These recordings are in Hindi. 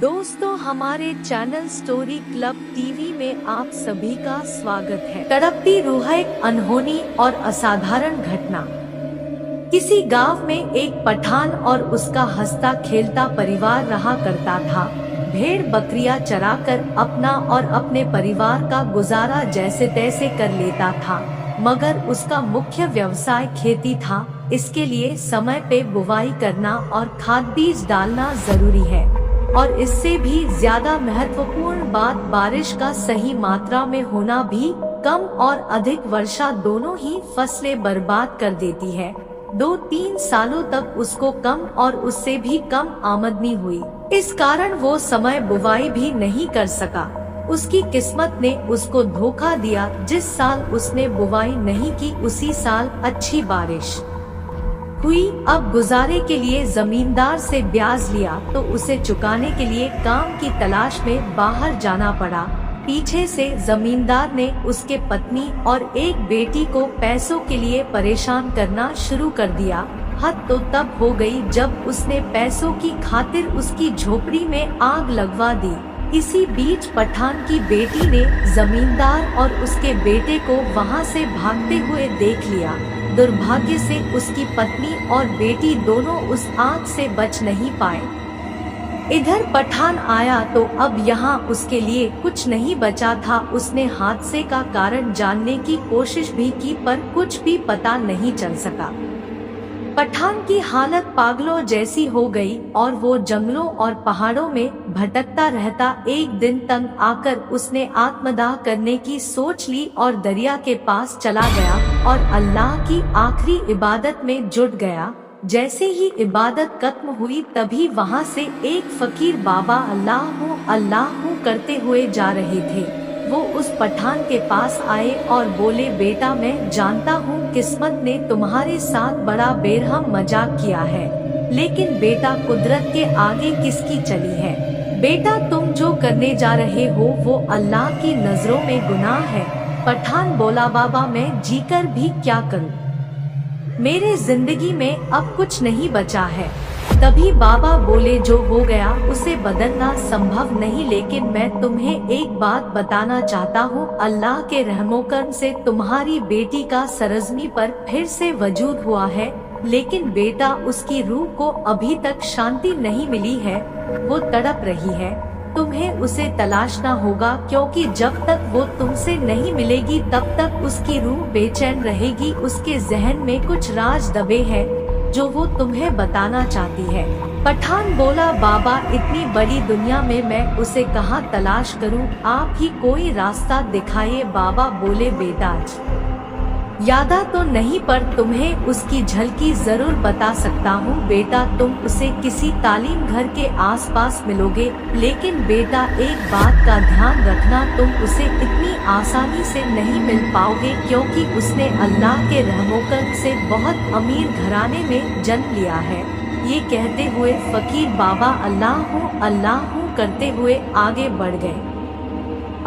दोस्तों, हमारे चैनल स्टोरी क्लब टीवी में आप सभी का स्वागत है। तड़पती रूह, एक अनहोनी और असाधारण घटना। किसी गांव में एक पठान और उसका हंसता खेलता परिवार रहा करता था। भेड़ बकरियां चराकर अपना और अपने परिवार का गुजारा जैसे तैसे कर लेता था, मगर उसका मुख्य व्यवसाय खेती था। इसके लिए समय पे बुवाई करना और खाद बीज डालना जरूरी है, और इससे भी ज्यादा महत्वपूर्ण बात बारिश का सही मात्रा में होना भी। कम और अधिक वर्षा दोनों ही फसलें बर्बाद कर देती है। 2-3 सालों तक उसको कम और उससे भी कम आमदनी हुई। इस कारण वो समय बुवाई भी नहीं कर सका। उसकी किस्मत ने उसको धोखा दिया। जिस साल उसने बुवाई नहीं की, उसी साल अच्छी बारिश हुई। अब गुजारे के लिए जमींदार से ब्याज लिया तो उसे चुकाने के लिए काम की तलाश में बाहर जाना पड़ा। पीछे से जमींदार ने उसके पत्नी और एक बेटी को पैसों के लिए परेशान करना शुरू कर दिया। हद तो तब हो गई जब उसने पैसों की खातिर उसकी झोपड़ी में आग लगवा दी। इसी बीच पठान की बेटी ने जमींदार और उसके बेटे को वहां से भागते हुए देख लिया। दुर्भाग्य से उसकी पत्नी और बेटी दोनों उस आग से बच नहीं पाए। इधर पठान आया तो अब यहाँ उसके लिए कुछ नहीं बचा था। उसने हादसे का कारण जानने की कोशिश भी की, पर कुछ भी पता नहीं चल सका। पठान की हालत पागलों जैसी हो गई और वो जंगलों और पहाड़ों में भटकता रहता। एक दिन तंग आकर उसने आत्मदाह करने की सोच ली और दरिया के पास चला गया और अल्लाह की आखिरी इबादत में जुट गया। जैसे ही इबादत खत्म हुई, तभी वहां से एक फकीर बाबा अल्लाह हू करते हुए जा रहे थे। वो उस पठान के पास आए और बोले, बेटा, मैं जानता हूँ किस्मत ने तुम्हारे साथ बड़ा बेरहम मजाक किया है, लेकिन बेटा, कुदरत के आगे किसकी चली है। बेटा, तुम जो करने जा रहे हो वो अल्लाह की नजरों में गुनाह है। पठान बोला, बाबा, मैं जीकर भी क्या करूँ, मेरे जिंदगी में अब कुछ नहीं बचा है। तभी बाबा बोले, जो हो गया उसे बदलना संभव नहीं, लेकिन मैं तुम्हें एक बात बताना चाहता हूँ। अल्लाह के रहमोकरम से तुम्हारी बेटी का सरजमी पर फिर से वजूद हुआ है, लेकिन बेटा, उसकी रूह को अभी तक शांति नहीं मिली है। वो तड़प रही है। तुम्हें उसे तलाशना होगा, क्योंकि जब तक वो तुमसे नहीं मिलेगी तब तक उसकी रूह बेचैन रहेगी। उसके जहन में कुछ राज दबे हैं जो वो तुम्हें बताना चाहती है। पठान बोला, बाबा, इतनी बड़ी दुनिया में मैं उसे कहाँ तलाश करूँ, आप ही कोई रास्ता दिखाइए। बाबा बोले, बेटा, यादा तो नहीं, पर तुम्हें उसकी झलकी जरूर बता सकता हूँ। बेटा, तुम उसे किसी तालीम घर के आसपास मिलोगे, लेकिन बेटा, एक बात का ध्यान रखना, तुम उसे इतनी आसानी से नहीं मिल पाओगे, क्योंकि उसने अल्लाह के रहमोकरम से बहुत अमीर घराने में जन्म लिया है। ये कहते हुए फकीर बाबा अल्लाह हूँ करते हुए आगे बढ़ गए।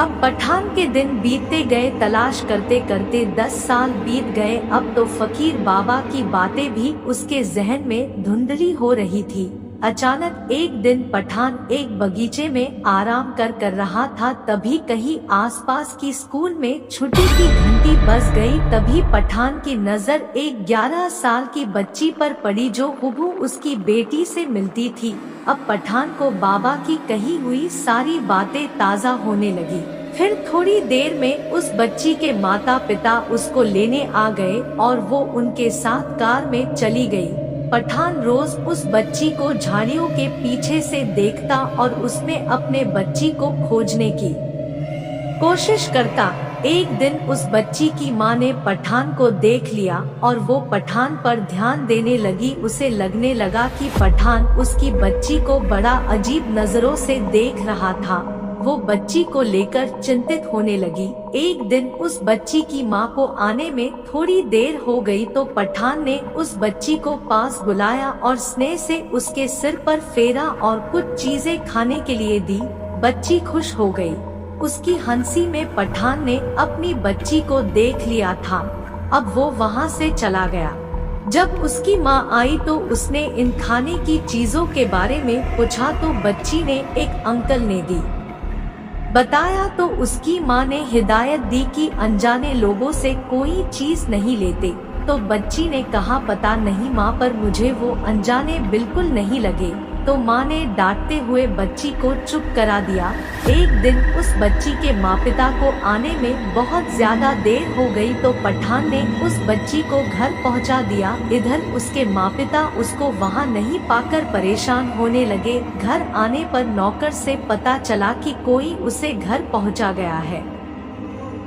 अब पठान के दिन बीतते गए, तलाश करते करते 10 साल बीत गए। अब तो फकीर बाबा की बातें भी उसके जहन में धुंधली हो रही थी। अचानक एक दिन पठान एक बगीचे में आराम कर रहा था। तभी कहीं आसपास की स्कूल में छुट्टी की घंटी बज गई। तभी पठान की नजर एक 11 साल की बच्ची पर पड़ी, जो हुबहू उसकी बेटी से मिलती थी। अब पठान को बाबा की कही हुई सारी बातें ताज़ा होने लगी। फिर थोड़ी देर में उस बच्ची के माता पिता उसको लेने आ गए और वो उनके साथ कार में चली गई। पठान रोज उस बच्ची को झाड़ियों के पीछे से देखता और उसमें अपने बच्ची को खोजने की कोशिश करता। एक दिन उस बच्ची की माँ ने पठान को देख लिया और वो पठान पर ध्यान देने लगी। उसे लगने लगा कि पठान उसकी बच्ची को बड़ा अजीब नजरों से देख रहा था। वो बच्ची को लेकर चिंतित होने लगी। एक दिन उस बच्ची की माँ को आने में थोड़ी देर हो गई तो पठान ने उस बच्ची को पास बुलाया और स्नेह से उसके सिर पर फेरा और कुछ चीजें खाने के लिए दी। बच्ची खुश हो गई। उसकी हंसी में पठान ने अपनी बच्ची को देख लिया था। अब वो वहाँ से चला गया। जब उसकी माँ आई तो उसने इन खाने की चीजों के बारे में पूछा तो बच्ची ने एक अंकल ने दी बताया तो उसकी माँ ने हिदायत दी कि अनजाने लोगों से कोई चीज नहीं लेते। तो बच्ची ने कहा पता नहीं माँ, पर मुझे वो अनजाने बिल्कुल नहीं लगे। तो माँ ने डांटते हुए बच्ची को चुप करा दिया। एक दिन उस बच्ची के माता को आने में बहुत ज्यादा देर हो गई तो पठान ने उस बच्ची को घर पहुँचा दिया। इधर उसके माता उसको वहाँ नहीं पाकर परेशान होने लगे। घर आने पर नौकर से पता चला कि कोई उसे घर पहुँचा गया है।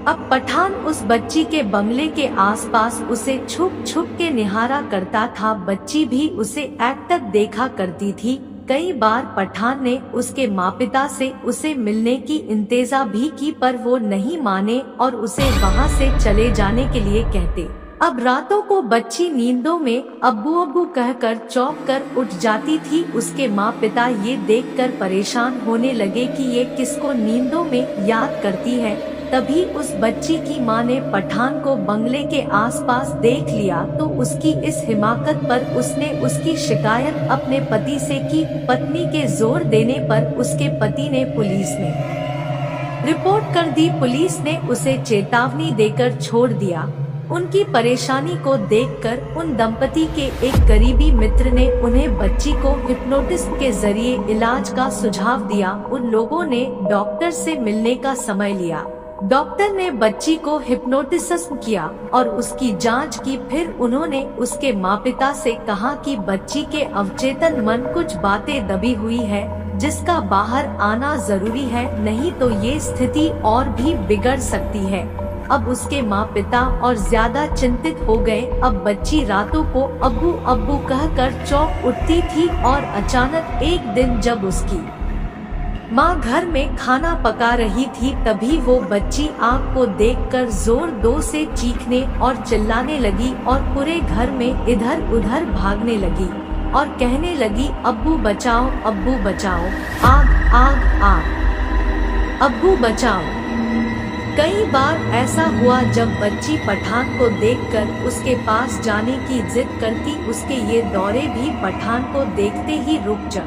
अब पठान उस बच्ची के बंगले के आसपास उसे छुप छुप के निहारा करता था। बच्ची भी उसे तक देखा करती थी। कई बार पठान ने उसके माता से उसे मिलने की इंतज़ा भी की, पर वो नहीं माने और उसे वहाँ से चले जाने के लिए कहते। अब रातों को बच्ची नींदों में अब्बू अब्बू कहकर चौंक कर उठ जाती थी। उसके माता ये देखकर परेशान होने लगे कि ये किसको नींदों में याद करती है। तभी उस बच्ची की माँ ने पठान को बंगले के आसपास देख लिया तो उसकी इस हिमाकत पर उसने उसकी शिकायत अपने पति से की। पत्नी के जोर देने पर उसके पति ने पुलिस में रिपोर्ट कर दी। पुलिस ने उसे चेतावनी देकर छोड़ दिया। उनकी परेशानी को देखकर उन दंपति के एक करीबी मित्र ने उन्हें बच्ची को हिप्नोटिस्ट के जरिए इलाज का सुझाव दिया। उन लोगों ने डॉक्टर से मिलने का समय लिया। डॉक्टर ने बच्ची को हिप्नोटिज्म किया और उसकी जांच की। फिर उन्होंने उसके माता से कहा कि बच्ची के अवचेतन मन कुछ बातें दबी हुई है जिसका बाहर आना जरूरी है, नहीं तो ये स्थिति और भी बिगड़ सकती है। अब उसके माता और ज्यादा चिंतित हो गए। अब बच्ची रातों को अब्बू अब्बू कहकर चौंक उठती थी और अचानक एक दिन जब उसकी माँ घर में खाना पका रही थी तभी वो बच्ची आग को देखकर जोर से चीखने और चिल्लाने लगी और पूरे घर में इधर उधर भागने लगी और कहने लगी अब्बू बचाओ, आग आग आग, अब्बू बचाओ। कई बार ऐसा हुआ जब बच्ची पठान को देखकर उसके पास जाने की जिद करती। उसके ये दौरे भी पठान को देखते ही रुक जा